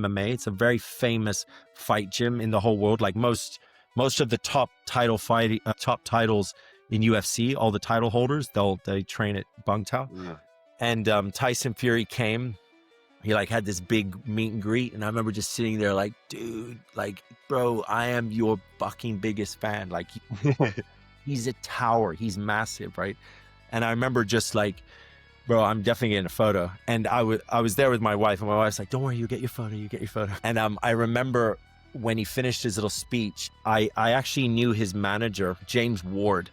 MMA. It's a very famous fight gym in the whole world. Like most of the top titles in UFC, all the title holders, they train at Bangtao. Yeah. And Tyson Fury came. He like had this big meet and greet, and I remember just sitting there like, dude, like, bro, I am your fucking biggest fan. Like, he's a tower. He's massive, right? And I remember just like, bro, I'm definitely getting a photo. And I was there with my wife, and my wife's like, don't worry, you get your photo. And I remember when he finished his little speech, I actually knew his manager, James Ward.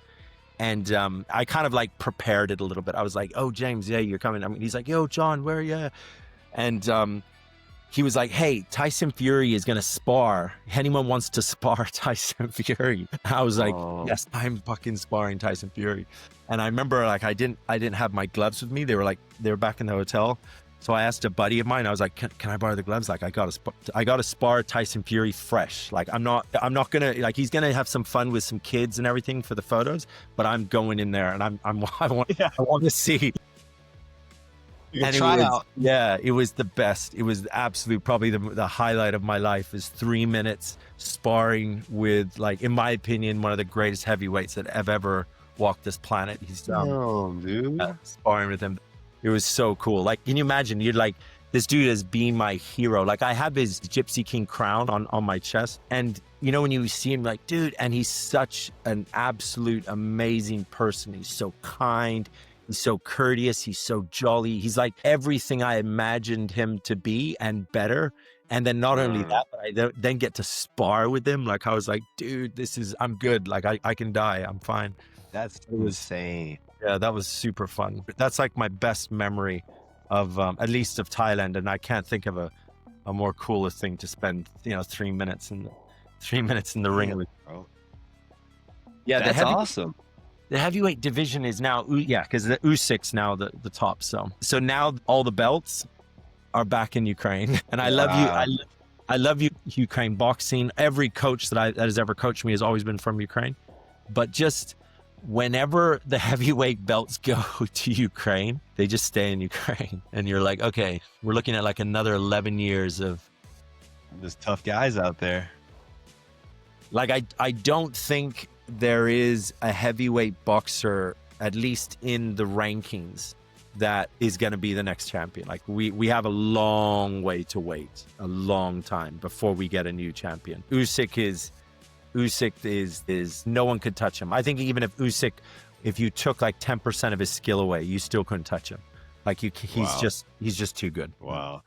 And I kind of like prepared it a little bit. I was like, oh, James, yeah, you're coming. I mean, he's like, yo, John, where are you? And he was like, hey, Tyson Fury is going to spar. Anyone wants to spar Tyson Fury? I was like, yes, I'm fucking sparring Tyson Fury. And I remember like I didn't have my gloves with me. They were back in the hotel. So I asked a buddy of mine. I was like, can I borrow the gloves? Like I got to spar Tyson Fury fresh. Like I'm not gonna, like, he's gonna have some fun with some kids and everything for the photos, but I'm going in there and I want to see. And it was the best. It was absolute, probably the highlight of my life is 3 minutes sparring with, like, in my opinion, one of the greatest heavyweights that have ever walked this planet. He's sparring with him. It was so cool. Like, can you imagine? You're like, this dude has been my hero. Like, I have his Gypsy King crown on my chest. And, you know, when you see him, like, dude, and he's such an absolute amazing person. He's so kind. He's so courteous. He's so jolly. He's like everything I imagined him to be and better. And then not only that, but I then get to spar with him. Like, I was like, dude, I'm good. Like, I can die. I'm fine. That's insane. Yeah, that was super fun. That's like my best memory of, at least of Thailand. And I can't think of a more cooler thing to spend, 3 minutes in the ring with. Bro. Yeah, that's awesome. The heavyweight division is now, because the Usyk's now the top. So now all the belts are back in Ukraine, and I love you. I love you, Ukraine boxing. Every coach that has ever coached me has always been from Ukraine. But just whenever the heavyweight belts go to Ukraine, they just stay in Ukraine, and you're like, okay, we're looking at like another 11 years of there's tough guys out there. Like I don't think there is a heavyweight boxer, at least in the rankings, that is going to be the next champion. Like we have a long way to wait, a long time before we get a new champion. Usyk is no one could touch him. I think even if you took like 10% of his skill away, you still couldn't touch him. Like he's just too good. Wow.